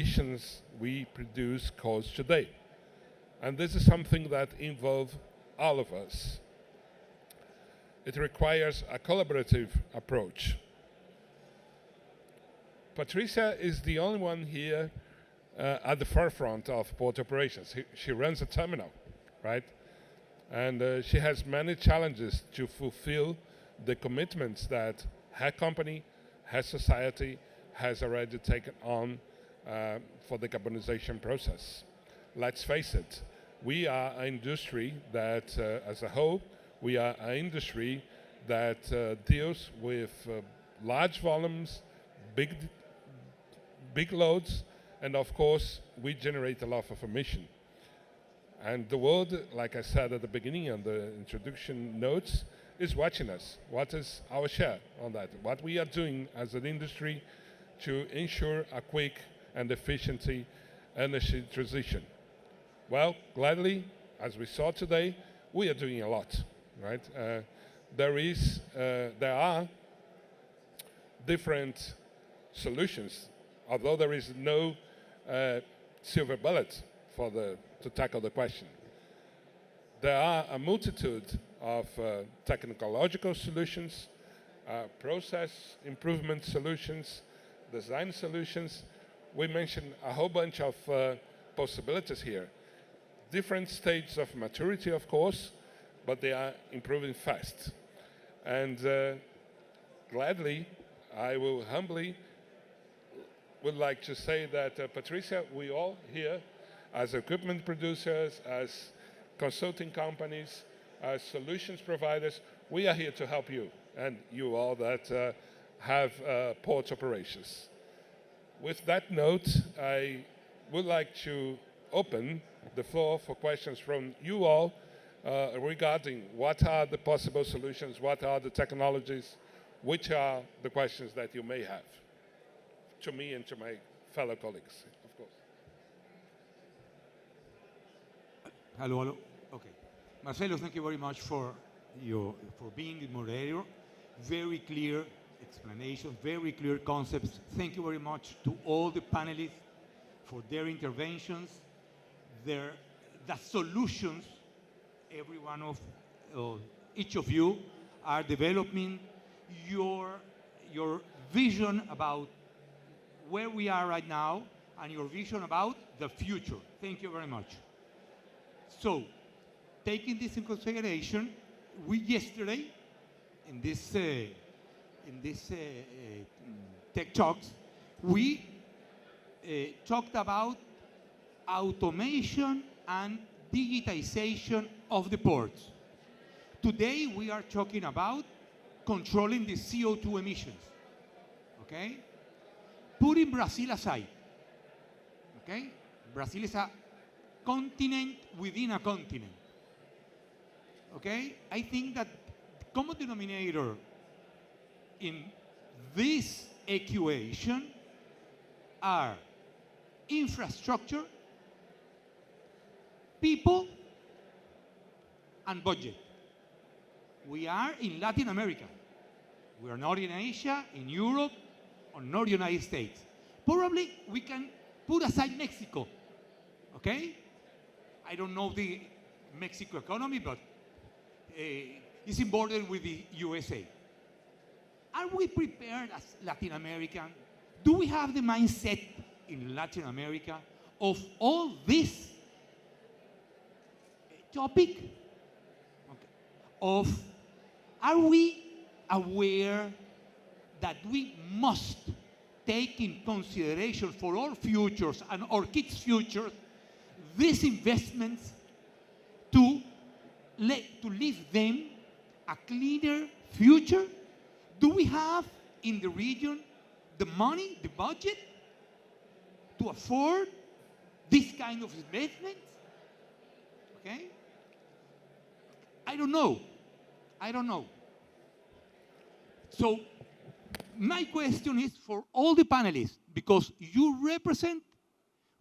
emissions we produce cause today. And this is something that involves all of us. It requires a collaborative approach. Patricia is the only one here at the forefront of port operations. She runs a terminal, right? And she has many challenges to fulfill the commitments that her company, her society has already taken on for the decarbonization process. Let's face it, we are an industry that, as a whole, we are an industry that deals with large volumes, big loads, and of course, we generate a lot of emission. And the world, like I said at the beginning on the introduction notes, is watching us. What is our share on that? What we are doing as an industry to ensure a quick and efficient energy transition? Well, gladly, as we saw today, we are doing a lot, right? There are different solutions, although there is no silver bullet to tackle the question. There are a multitude of technological solutions, process improvement solutions, design solutions. We mentioned a whole bunch of possibilities here. Different stages of maturity, of course, but they are improving fast. And gladly, I will humbly would like to say that, Patricia, we all here, as equipment producers, as consulting companies, as solutions providers, we are here to help you and you all that have port operations. With that note, I would like to open the floor for questions from you all regarding what are the possible solutions, what are the technologies, which are the questions that you may have to me and to my fellow colleagues, of course. Hello. Okay. Marcelo, thank you very much for being the moderator. Very clear explanation, very clear concepts. Thank you very much to all the panelists for their interventions, the solutions every one of each of you are developing, your vision about where we are right now and your vision about the future. Thank you very much. So, taking this in consideration, we yesterday in this Tech Talks, we talked about automation and digitization of the ports. Today we are talking about controlling the CO2 emissions, okay? Putting Brazil aside, okay? Brazil is a continent within a continent, okay? I think that the common denominator in this equation are infrastructure, people, and budget. We are in Latin America. We are not in Asia, in Europe, or not United States. Probably we can put aside Mexico, okay? I don't know the Mexico economy, but it's in border with the USA. Are we prepared as Latin American? Do we have the mindset in Latin America of all this topic? Okay. Are we aware that we must take in consideration for our futures and our kids' futures these investments to leave them a cleaner future? Do we have in the region the money, the budget to afford this kind of investments? Okay? I don't know. So my question is for all the panelists, because you represent,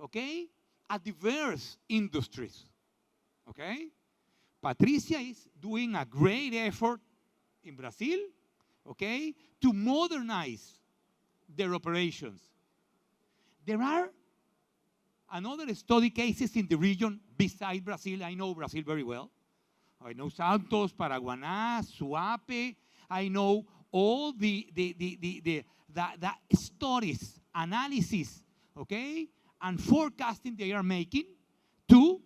okay, a diverse industries, okay? Patricia is doing a great effort in Brazil, okay, to modernize their operations. There are another study cases in the region beside Brazil. I know Brazil very well. I know Santos, Paraguaná, Suape. I know all the studies, analysis, okay, and forecasting they are making to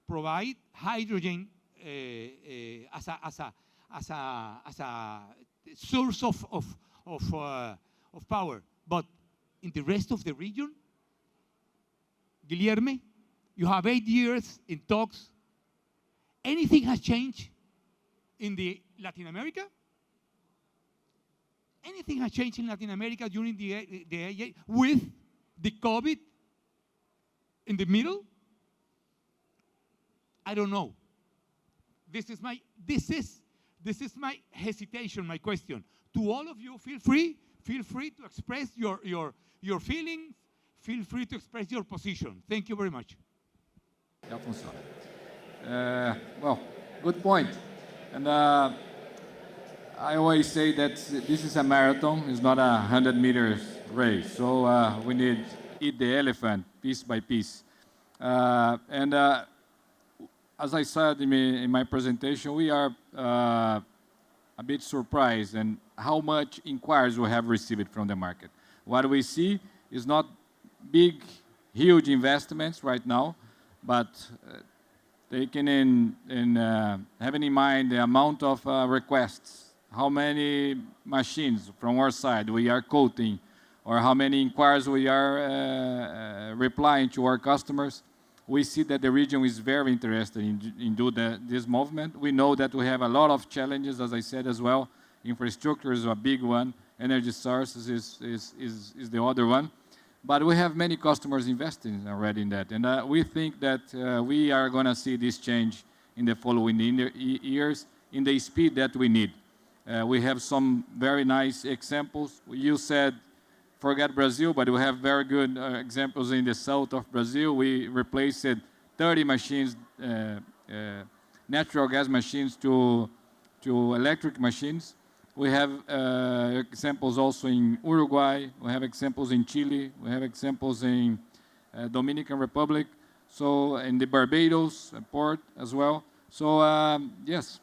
provide hydrogen as a source of power. But in the rest of the region, Guilherme, you have 8 years in talks. Anything has changed in the Latin America? Anything has changed in Latin America during the with the COVID in the middle? I don't know. This is my hesitation, my question. To all of you, feel free to express your feelings, feel free to express your position. Thank you very much. Já funciona. Well, good point. And I always say that this is a marathon, it's not a 100 meters race. So we need to eat the elephant piece by piece. And as I said in my presentation, we are a bit surprised in how much inquiries we have received from the market. What we see is not big, huge investments right now, but taking having in mind the amount of requests, how many machines from our side we are quoting, or how many inquiries we are replying to our customers, we see that the region is very interested in this movement. We know that we have a lot of challenges, as I said as well. Infrastructure is a big one. Energy sources is the other one. But we have many customers investing already in that. And we think that we are going to see this change in the following years in the speed that we need. We have some very nice examples. You said, forget Brazil, but we have very good examples in the south of Brazil. We replaced 30 machines, natural gas machines to electric machines. We have examples also in Uruguay. We have examples in Chile. We have examples in Dominican Republic. So in the Barbados port as well. So yes,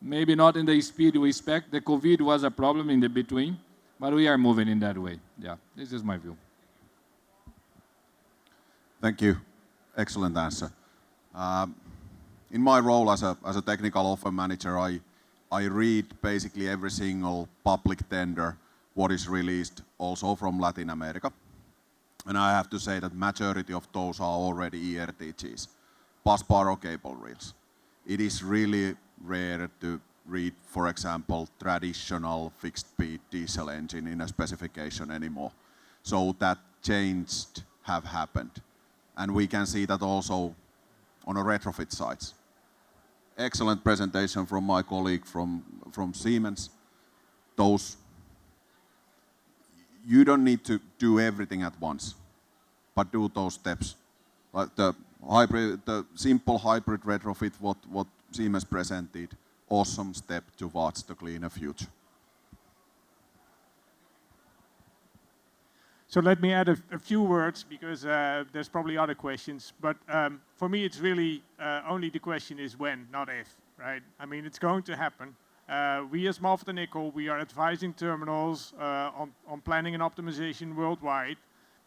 maybe not in the speed we expect. The COVID was a problem in the between, but we are moving in that way. Yeah, this is my view. Thank you. Excellent answer. In my role as a technical offer manager, I read basically every single public tender what is released also from Latin America. And I have to say that majority of those are already ERTGs, busbar cable reels. It is really rare to read, for example, traditional fixed-speed diesel engine in a specification anymore. So that change have happened. And we can see that also on a retrofit sites. Excellent presentation from my colleague from Siemens. You don't need to do everything at once, but do those steps. Like the simple hybrid retrofit, what Siemens presented, awesome step towards the cleaner future. So let me add a few words, because there's probably other questions. But for me, it's really only the question is when, not if, right? I mean, it's going to happen. We as Malvern Nickel, we are advising terminals on planning and optimization worldwide.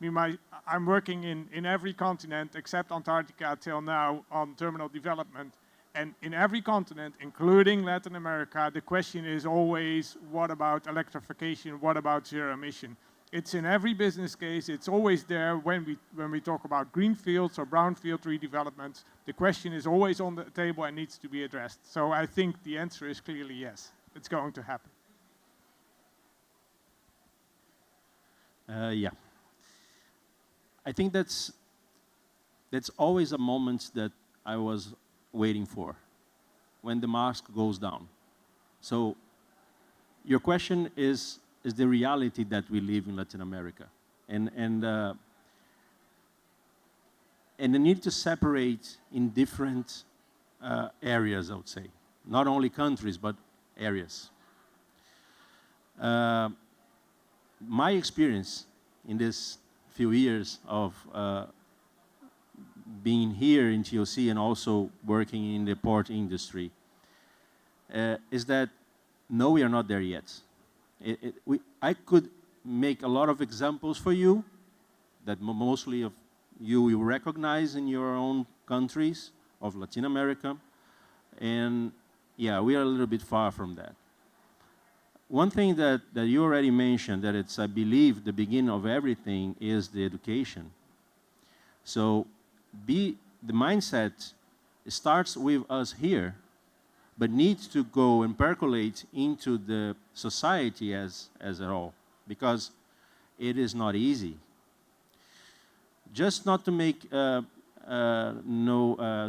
I mean, I'm working in every continent except Antarctica till now on terminal development. And in every continent, including Latin America, the question is always, what about electrification? What about zero emission? It's in every business case. It's always there when we talk about greenfields or brownfield redevelopments. The question is always on the table and needs to be addressed. So I think the answer is clearly yes. It's going to happen. Yeah. I think that's always a moment that I was waiting for, when the mask goes down. So your question is the reality that we live in Latin America. And the need to separate in different areas, I would say. Not only countries, but areas. My experience in these few years of being here in TOC and also working in the port industry, is that no, we are not there yet. I could make a lot of examples for you that mostly of you will recognize in your own countries of Latin America. And yeah, we are a little bit far from that. One thing that you already mentioned, that it's, I believe, the beginning of everything is the education. So the mindset starts with us here, but needs to go and percolate into the society as a whole, because it is not easy. Just not to make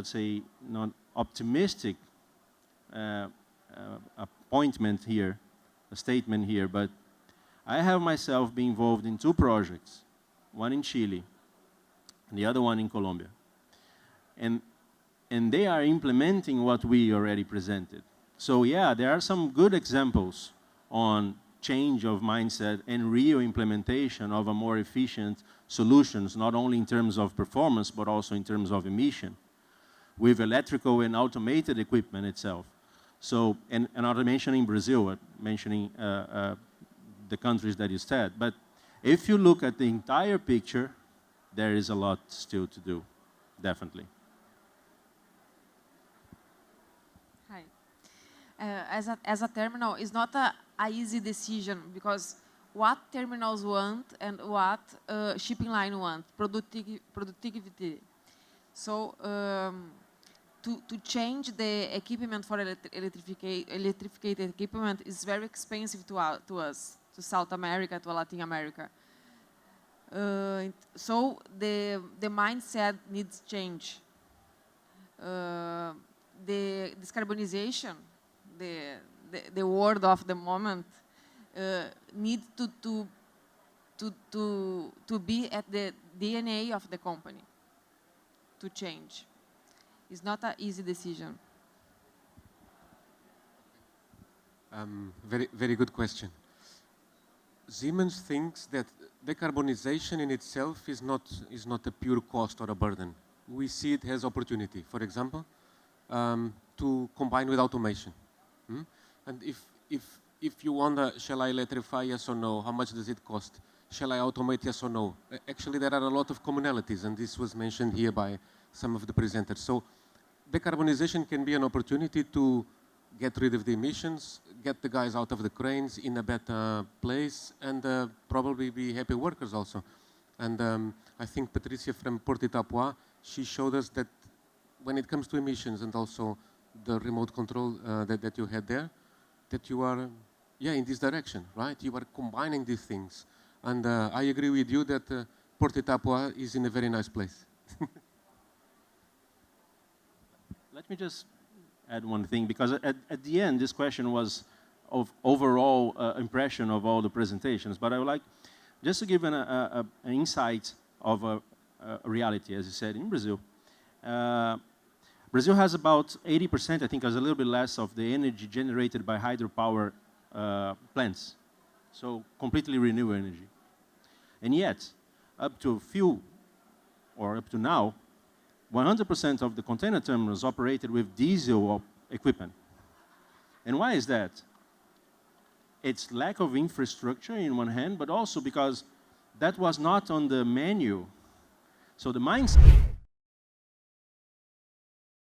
say, not optimistic appointment here, a statement here, but I have myself been involved in 2 projects, one in Chile and the other one in Colombia. And they are implementing what we already presented. So yeah, there are some good examples on change of mindset and real implementation of a more efficient solutions, not only in terms of performance, but also in terms of emission, with electrical and automated equipment itself. So, and not mentioning Brazil, mentioning the countries that you said. But if you look at the entire picture, there is a lot still to do, definitely. Hi. As a terminal, it's not a easy decision, because what terminals want and what shipping line want, productivity. So to change the equipment for electrified equipment is very expensive to us, to South America, to Latin America. So the mindset needs change. The decarbonization, the word of the moment, needs to be at the DNA of the company to change. It's not an easy decision. Very good question. Siemens thinks that decarbonization in itself is not a pure cost or a burden. We see it as opportunity. For example, to combine with automation. And if you wonder, shall I electrify, yes or no? How much does it cost? Shall I automate, yes or no? Actually, there are a lot of commonalities, and this was mentioned here by some of the presenters. So decarbonization can be an opportunity to get rid of the emissions, get the guys out of the cranes in a better place, and probably be happy workers also. And I think Patricia from Port Itapuá, she showed us that when it comes to emissions and also the remote control that you had there, that you are, in this direction, right? You are combining these things. And I agree with you that Port Itapuá is in a very nice place. Let me just add one thing, because at the end, this question was of overall impression of all the presentations. But I would like just to give an insight of a reality, as you said, in Brazil. Brazil has about 80%, I think, as a little bit less of the energy generated by hydropower plants. So completely renewable energy. And yet, up to now, 100% of the container terminals operated with diesel equipment. And why is that? It's lack of infrastructure in one hand, but also because that was not on the menu. So the mindset